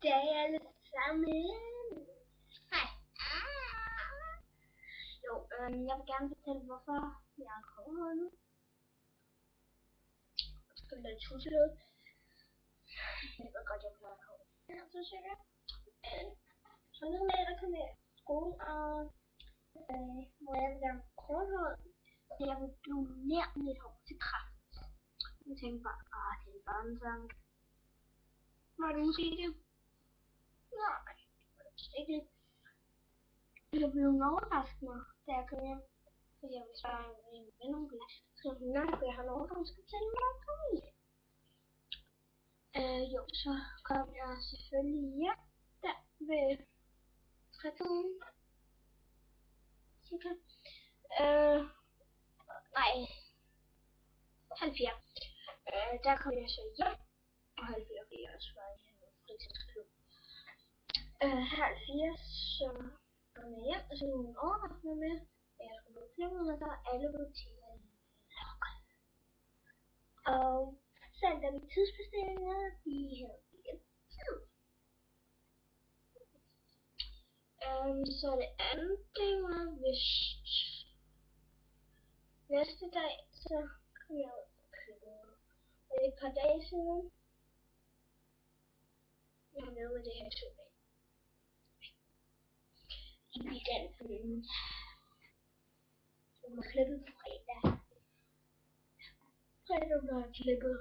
Goddag alle sammen. Hej. Jeg vil gerne fortælle, hvorfor jeg er kommet nu. Jeg skal lade tusselød. Jeg ved godt, jeg plejer at komme. Ja, så sikkert. Så nu med at komme i skole, og hvor jeg vil gerne korthåret. Jeg vil donere mit hår til kræft. Jeg tænkte bare, det er en børnesang. Var det måske det? Nej, ikke. Jeg blev overrasket, da jeg kom hjem. Fordi jeg ville spørge en ven om det. Så når jeg har lov, at skal fortælle mig, at komme i. Så kom jeg selvfølgelig hjem. Der ved 13. Cirka. Nej. Halv 4. Der kom jeg så hjem. Og halv 4, fordi jeg også var i en fritidsklub. Halv 4, så kom jeg hjem, og så var hun overrasket med. Jeg skulle gå klubben, og der alle butikker lukket. Og selv da mine tidsbestillinger, de havde ikke tid. Så det andet ting var vist næste dag, så kom jeg ud på køkkenet. Og et par dage siden, jeg har lavet med det her 2 dage. I weekenden. Så var klippet fredag. Fredag blev jeg klippet.